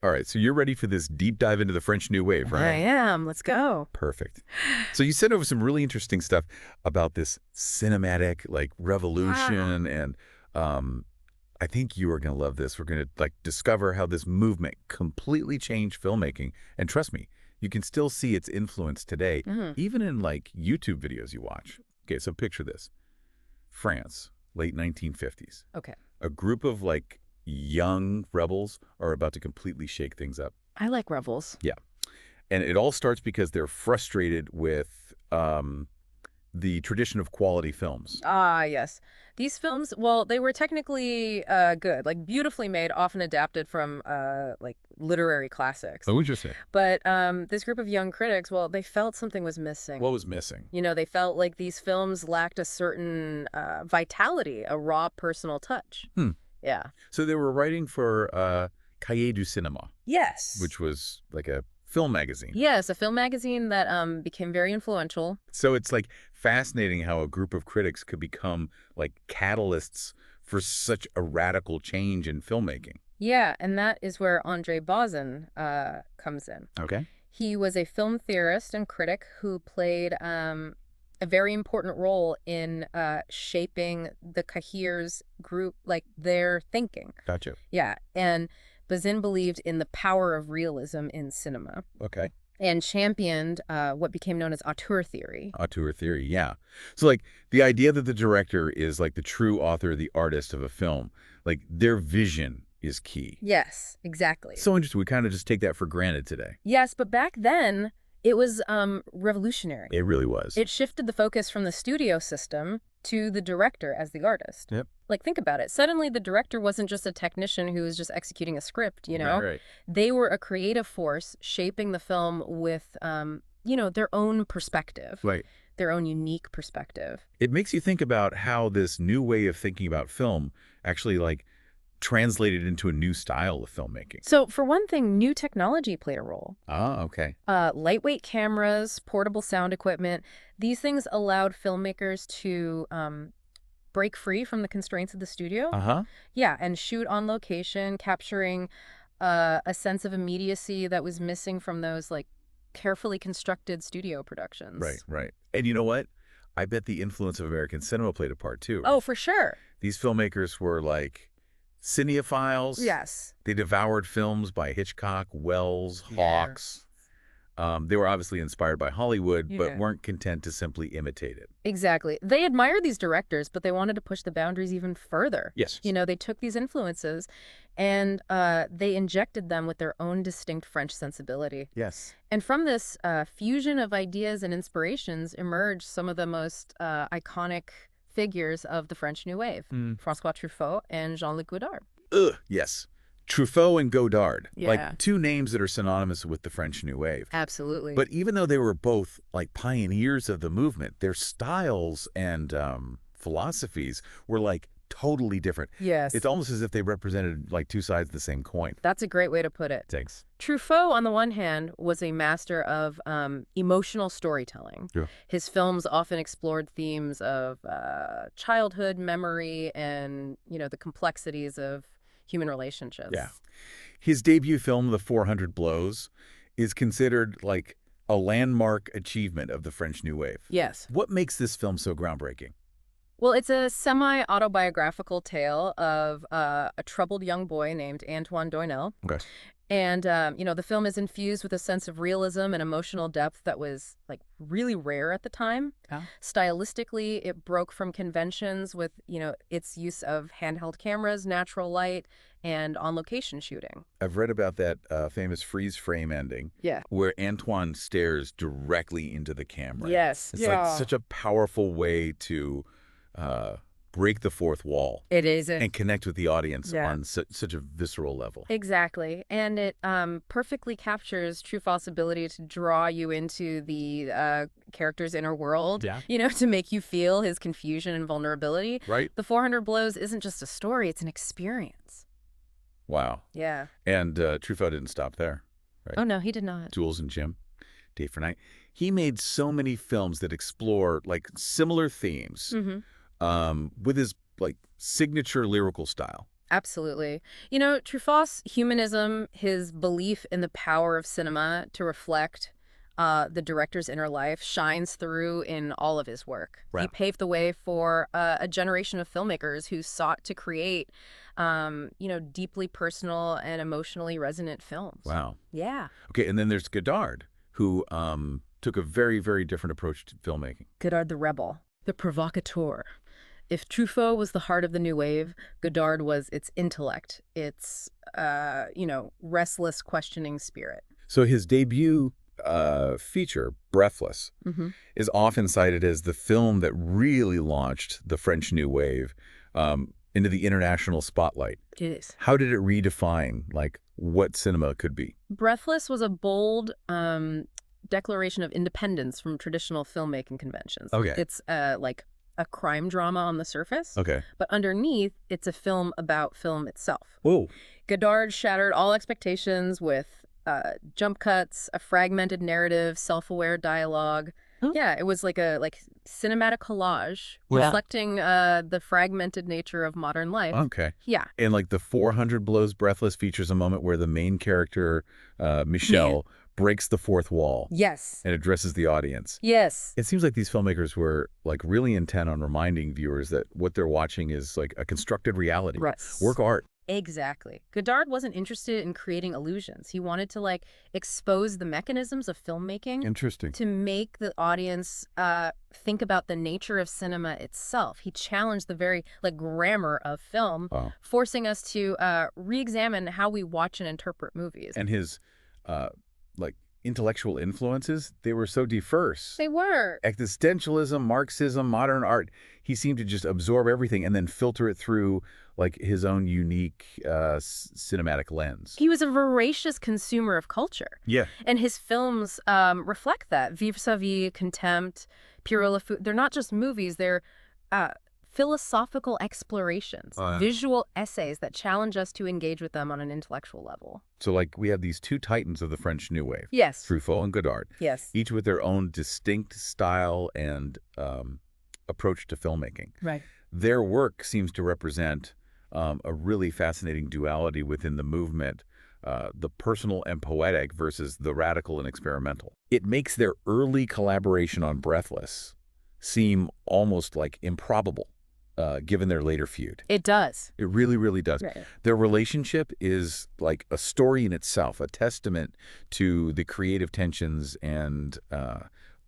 All right, so you're ready for this deep dive into the French New Wave, I right? am. Let's go. Perfect. So you sent over some really interesting stuff about this cinematic, like, Ah. revolution, and I think you are going to love this. We're going to, like, discover how this movement completely changed filmmaking. And trust me, you can still see its influence today, Mhm. even in, like, YouTube videos you watch. Okay, so picture this. France, late 1950s. Okay. A group of, like, young rebels are about to completely shake things up. I like Rebels. Yeah. And it all starts because they're frustrated with the tradition of quality films. Ah, yes. These films, well, they were technically good, like beautifully made, often adapted from like literary classics. Oh, interesting. But this group of young critics, well, they felt something was missing. What was missing? You know, they felt like these films lacked a certain vitality, a raw personal touch. Hmm. Yeah. So they were writing for Cahiers du Cinéma, Yes. which was like a film magazine. Yes, a film magazine that became very influential. So it's like fascinating how a group of critics could become like catalysts for such a radical change in filmmaking. Yeah, and that is where Andre Bazin comes in. Okay. He was a film theorist and critic who played a very important role in shaping the Cahiers group, like their thinking. Gotcha. Yeah, and Bazin believed in the power of realism in cinema Okay. and championed what became known as auteur theory. Auteur theory, yeah. So, like, the idea that the director is, like, the true author, the artist of a film, like, their vision is key. Yes, exactly. So interesting. We kind of just take that for granted today. Yes, but back then it was revolutionary. It really was. It shifted the focus from the studio system to the director as the artist. Yep. Like, think about it. Suddenly, the director wasn't just a technician who was just executing a script, you know? Right. They were a creative force shaping the film with, their own perspective, Right. their own unique perspective. It makes you think about how this new way of thinking about film actually, like, translated into a new style of filmmaking. So, for one thing, new technology played a role. Ah, okay. Lightweight cameras, portable sound equipment, these things allowed filmmakers to break free from the constraints of the studio. Uh-huh. Yeah, and shoot on location, capturing a sense of immediacy that was missing from those like carefully constructed studio productions. Right. And you know what? I bet the influence of American cinema played a part too. Oh, for sure. These filmmakers were like cinephiles. Yes. They devoured films by Hitchcock, Wells, Yeah. Hawks. They were obviously inspired by Hollywood, but Yeah. weren't content to simply imitate it. Exactly. They admired these directors, but they wanted to push the boundaries even further. Yes. You know, they took these influences and they injected them with their own distinct French sensibility. Yes. And from this fusion of ideas and inspirations emerged some of the most iconic figures of the French New Wave, François Truffaut and Jean-Luc Godard. Yes. Truffaut and Godard, Yeah. like two names that are synonymous with the French New Wave. Absolutely. But even though they were both like pioneers of the movement, their styles and philosophies were like totally different. yes, It's almost as if they represented like two sides of the same coin. that's a great way to put it. Thanks. Truffaut, on the one hand, was a master of emotional storytelling. Yeah. His films often explored themes of childhood, memory, and, the complexities of human relationships. Yeah. His debut film, The 400 Blows, is considered like a landmark achievement of the French New Wave. Yes. What makes this film so groundbreaking? Well, it's a semi-autobiographical tale of a troubled young boy named Antoine Doinel. Okay. And, the film is infused with a sense of realism and emotional depth that was, like, really rare at the time. Yeah. Stylistically, it broke from conventions with, its use of handheld cameras, natural light, and on-location shooting. I've read about that famous freeze frame ending Yeah. where Antoine stares directly into the camera. Yes. It's like such a powerful way to break the fourth wall It is. and connect with the audience Yeah. on such a visceral level. Exactly. And it perfectly captures Truffaut's ability to draw you into the character's inner world, Yeah. to make you feel his confusion and vulnerability. Right? The 400 Blows isn't just a story, it's an experience. Wow. Yeah. And Truffaut didn't stop there. Right. Oh, no, he did not. Jules and Jim, Day for Night. He made so many films that explore like similar themes Mm-hmm. with his like signature lyrical style. Absolutely. You know, Truffaut's humanism, his belief in the power of cinema to reflect the director's inner life, shines through in all of his work. He Wow. paved the way for a generation of filmmakers who sought to create, deeply personal and emotionally resonant films. Wow. Yeah. Okay, and then there's Godard, who took a very, very different approach to filmmaking. Godard the rebel, the provocateur. If Truffaut was the heart of the new wave, Godard was its intellect, its, restless, questioning spirit. So his debut feature, Breathless, Hmm. is often cited as the film that really launched the French New Wave into the international spotlight. It is. How did it redefine, like, what cinema could be? Breathless was a bold declaration of independence from traditional filmmaking conventions. Okay. It's like a crime drama on the surface, Okay. but underneath, it's a film about film itself. Whoa. Godard shattered all expectations with jump cuts, a fragmented narrative, self-aware dialogue. Huh? Yeah, it was like a cinematic collage Yeah. reflecting the fragmented nature of modern life. Okay. Yeah. And like the 400 Blows Breathless features a moment where the main character, Michelle, breaks the fourth wall Yes. and addresses the audience. Yes. It seems like these filmmakers were like really intent on reminding viewers that what they're watching is like a constructed reality. Right. Work art. Exactly. Godard wasn't interested in creating illusions. He wanted to expose the mechanisms of filmmaking Interesting. to make the audience think about the nature of cinema itself. He challenged the very grammar of film, Wow. forcing us to re-examine how we watch and interpret movies. And his like intellectual influences, they were so diverse. They were. Existentialism, Marxism, modern art. He seemed to just absorb everything and then filter it through like his own unique cinematic lens. He was a voracious consumer of culture. Yeah. And his films reflect that. Vivre sa vie, Contempt, Pierrot le Fou. They're not just movies. They're philosophical explorations, Oh, yeah. visual essays that challenge us to engage with them on an intellectual level. So like we have these two titans of the French New Wave, Yes. Truffaut and Godard, Yes. each with their own distinct style and approach to filmmaking. Right. Their work seems to represent a really fascinating duality within the movement, the personal and poetic versus the radical and experimental. It makes their early collaboration on Breathless seem almost like improbable, given their later feud. It does. It really, really does. Right. Their relationship is like a story in itself, a testament to the creative tensions and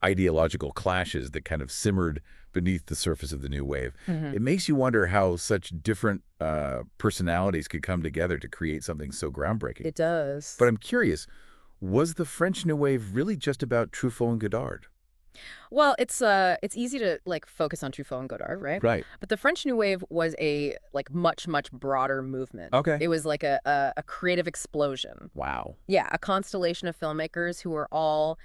ideological clashes that kind of simmered beneath the surface of the new wave. Mhm. It makes you wonder how such different personalities could come together to create something so groundbreaking. It does. But I'm curious, was the French New Wave really just about Truffaut and Godard? Well, it's easy to focus on Truffaut and Godard, right? Right. But the French New Wave was a much broader movement. Okay. It was like a creative explosion. Wow. Yeah, a constellation of filmmakers who were all,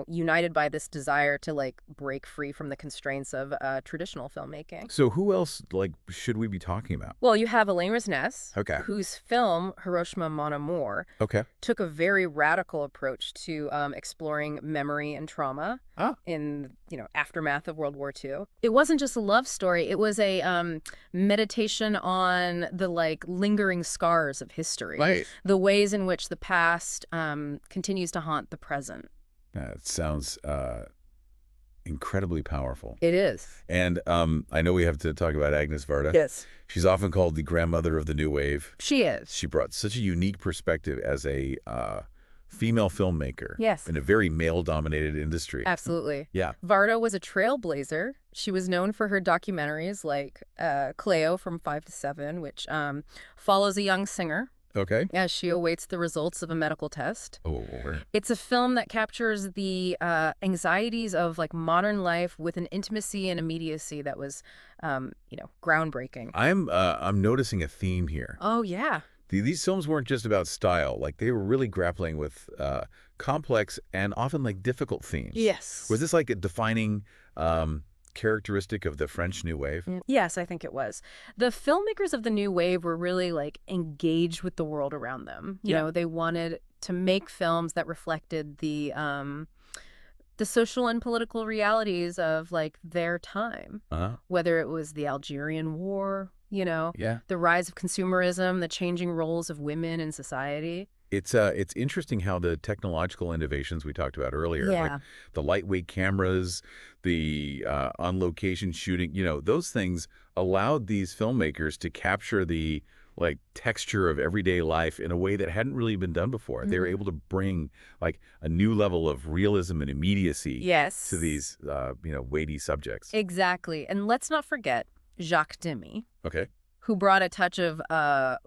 united by this desire to break free from the constraints of traditional filmmaking. So who else should we be talking about? Well, you have Alain Resnais, Okay. whose film Hiroshima Mon Amour Okay. took a very radical approach to exploring memory and trauma in aftermath of World War II. It wasn't just a love story; it was a meditation on the lingering scars of history, Right. the ways in which the past continues to haunt the present. That sounds incredibly powerful. It is. And I know we have to talk about Agnes Varda. Yes, She's often called the grandmother of the new wave. she is. She brought such a unique perspective as a female filmmaker Yes. in a very male-dominated industry. Absolutely. Yeah. Varda was a trailblazer. She was known for her documentaries like Cleo from 5 to 7, which follows a young singer Okay. as she awaits the results of a medical test. Oh, It's a film that captures the anxieties of modern life with an intimacy and immediacy that was, groundbreaking. I'm noticing a theme here. Oh, yeah. These films weren't just about style. They were really grappling with complex and often difficult themes. Yes. Was this a defining characteristic of the French New Wave? Yes, I think it was. The filmmakers of the New Wave were really engaged with the world around them. You Yeah. know, they wanted to make films that reflected the social and political realities of their time, Uh-huh. whether it was the Algerian War, Yeah. the rise of consumerism, the changing roles of women in society. It's interesting how the technological innovations we talked about earlier, like Yeah. the lightweight cameras, the on-location shooting, those things allowed these filmmakers to capture the like texture of everyday life in a way that hadn't really been done before. They were able to bring like a new level of realism and immediacy to Yes. these weighty subjects. Exactly. And let's not forget Jacques Demy, Okay. who brought a touch of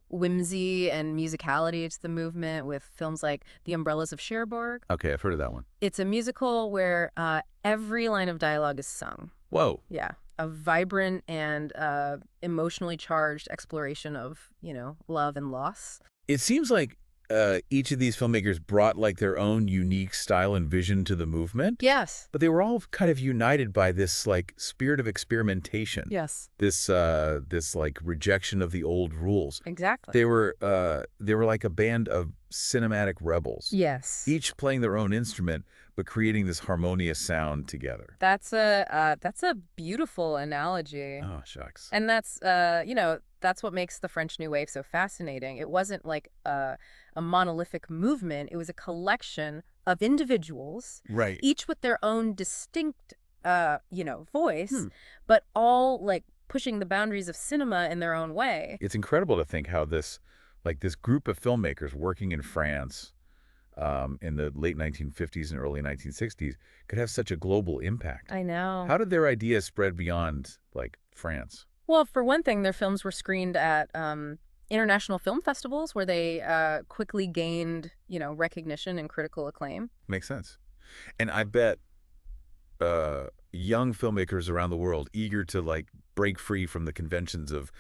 whimsy and musicality to the movement with films like The Umbrellas of Cherbourg. Okay, I've heard of that one. It's a musical where every line of dialogue is sung. Whoa. Yeah. A vibrant and emotionally charged exploration of, love and loss. It seems like each of these filmmakers brought like their own unique style and vision to the movement. Yes. But they were all kind of united by this like spirit of experimentation. Yes. This like rejection of the old rules. Exactly. They were like a band of cinematic rebels. Yes. Each playing their own instrument, but creating this harmonious sound together. That's a beautiful analogy. Oh, shucks. And that's that's what makes the French New Wave so fascinating. It wasn't like a monolithic movement. It was a collection of individuals, Right. each with their own distinct voice, but all like pushing the boundaries of cinema in their own way. It's incredible to think how this group of filmmakers working in France in the late 1950s and early 1960s could have such a global impact. I know. How did their ideas spread beyond like France? Well, for one thing, their films were screened at international film festivals where they quickly gained, recognition and critical acclaim. Makes sense. And I bet young filmmakers around the world eager to like break free from the conventions of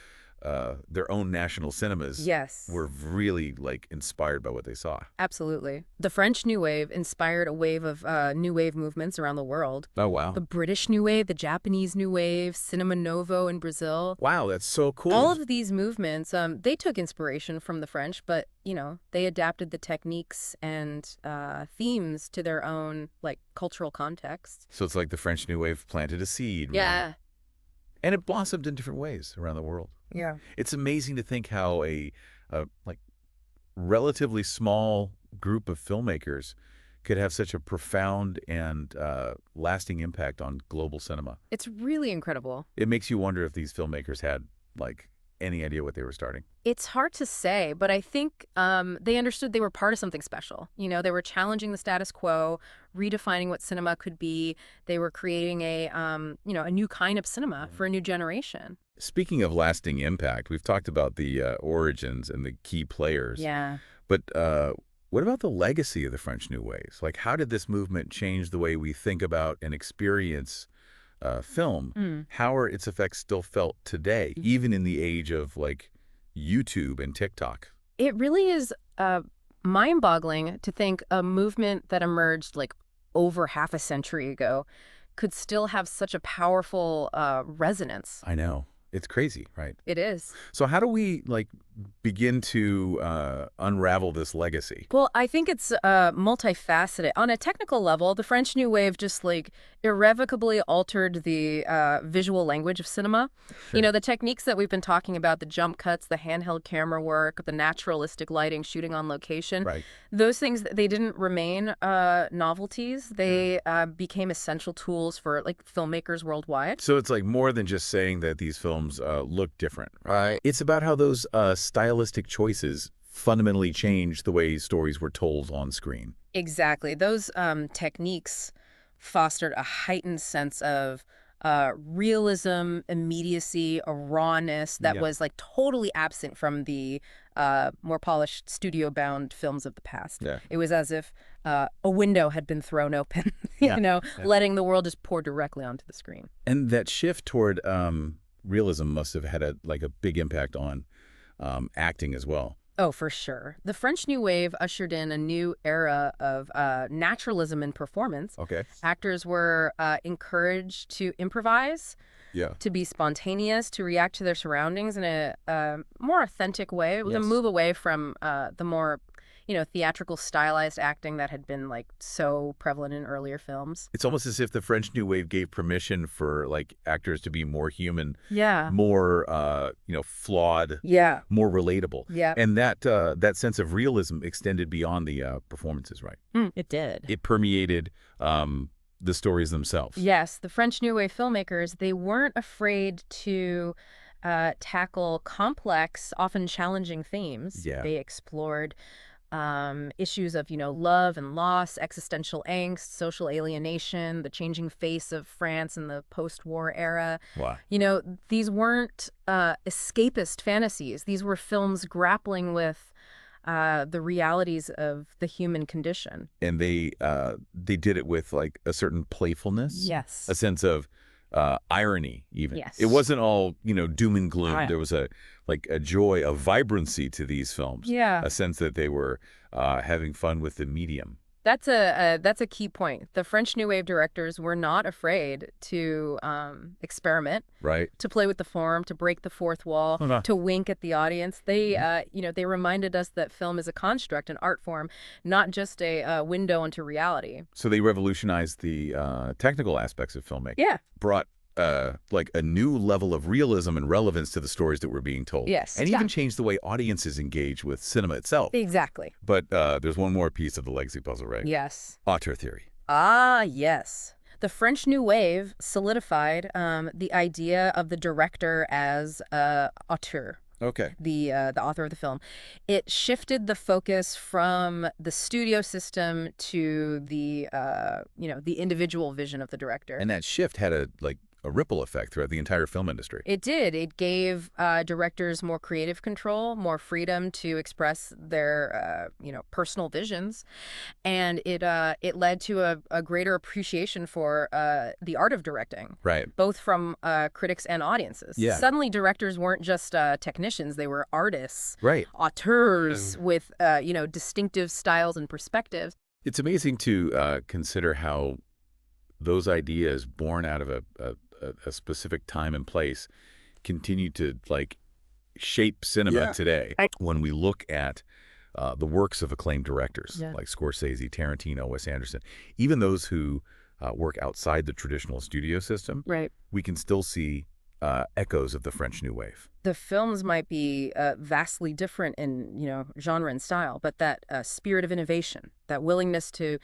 their own national cinemas Yes. were really like inspired by what they saw. Absolutely. The French New Wave inspired a wave of New Wave movements around the world. Oh, wow. The British New Wave, the Japanese New Wave, Cinema Novo in Brazil. Wow, that's so cool. All of these movements, they took inspiration from the French, but, they adapted the techniques and themes to their own, like, cultural context. So it's like the French New Wave planted a seed. Right? Yeah. And it blossomed in different ways around the world. Yeah. It's amazing to think how a like relatively small group of filmmakers could have such a profound and lasting impact on global cinema. It's really incredible. It makes you wonder if these filmmakers had like any idea what they were starting. It's hard to say, but I think they understood they were part of something special. They were challenging the status quo, redefining what cinema could be. They were creating a new kind of cinema for a new generation. Speaking of lasting impact, we've talked about the origins and the key players. Yeah. But what about the legacy of the French New Wave? Like, how did this movement change the way we think about and experience film? How are its effects still felt today, even in the age of like YouTube and TikTok? It really is mind-boggling to think a movement that emerged like over half a century ago could still have such a powerful resonance. I know. It's crazy, right? It is. So how do we like begin to unravel this legacy? Well, I think it's multifaceted. On a technical level, the French New Wave just like irrevocably altered the visual language of cinema. Sure. The techniques that we've been talking about, the jump cuts, the handheld camera work, the naturalistic lighting, shooting on location. Right. Those things, they didn't remain novelties. They became essential tools for like filmmakers worldwide. So it's like more than just saying that these films look different, right? It's about how those stylistic choices fundamentally changed the way stories were told on screen. Exactly. Those techniques fostered a heightened sense of realism, immediacy, a rawness that was like totally absent from the more polished studio-bound films of the past. Yeah. It was as if a window had been thrown open, letting the world just pour directly onto the screen. And that shift toward realism must have had a big impact on acting as well. Oh, for sure. The French New Wave ushered in a new era of naturalism in performance. Okay. Actors were encouraged to improvise, to be spontaneous, to react to their surroundings in a more authentic way. It was a move away from the more, theatrical stylized acting that had been like so prevalent in earlier films. It's almost as if the French New Wave gave permission for like actors to be more human, Yeah. more flawed, Yeah. more relatable. Yeah. And that sense of realism extended beyond the performances, right? It did. It permeated the stories themselves. Yes, the French New Wave filmmakers, they weren't afraid to tackle complex, often challenging themes. Yeah. They explored issues of, love and loss, existential angst, social alienation, the changing face of France in the post-war era. Wow. These weren't escapist fantasies. These were films grappling with the realities of the human condition. And they did it with like a certain playfulness. Yes. A sense of irony, even. Yes. It wasn't all, doom and gloom. Right. There was a joy, a vibrancy to these films. Yeah. A sense that they were having fun with the medium. That's a key point. The French New Wave directors were not afraid to experiment, Right. to play with the form, to break the fourth wall, Okay. to wink at the audience. They, they reminded us that film is a construct, an art form, not just a window into reality. So they revolutionized the technical aspects of filmmaking. Yeah. Brought like a new level of realism and relevance to the stories that were being told. Yes. And Yeah. even changed the way audiences engage with cinema itself. Exactly. But there's one more piece of the legacy puzzle, right? Yes. Auteur theory. Ah, yes. The French New Wave solidified the idea of the director as auteur. Okay. The author of the film. It shifted the focus from the studio system to the individual vision of the director. And that shift had a ripple effect throughout the entire film industry. It did. It gave directors more creative control, more freedom to express their personal visions, and it led to a greater appreciation for the art of directing. Right. Both from critics and audiences. Yeah. Suddenly, directors weren't just technicians; they were artists, Right. auteurs with distinctive styles and perspectives. It's amazing to consider how those ideas born out of a specific time and place continue to shape cinema today. When we look at the works of acclaimed directors like Scorsese, Tarantino, Wes Anderson, even those who work outside the traditional studio system, Right. we can still see echoes of the French New Wave. The films might be vastly different in genre and style, but that spirit of innovation, that willingness to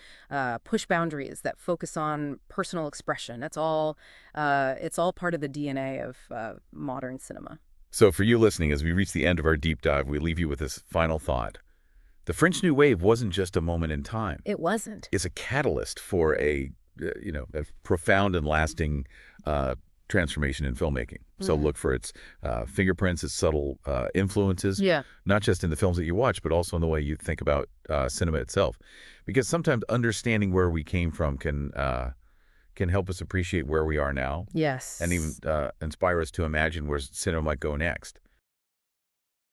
push boundaries, that focus on personal expression, it's all part of the DNA of modern cinema. So for you listening, as we reach the end of our deep dive, we leave you with this final thought. The French New Wave wasn't just a moment in time. It wasn't. It's a catalyst for a profound and lasting transformation in filmmaking. So look for its fingerprints, its subtle influences, not just in the films that you watch, but also in the way you think about cinema itself. Because sometimes understanding where we came from can help us appreciate where we are now. Yes. And even inspire us to imagine where cinema might go next.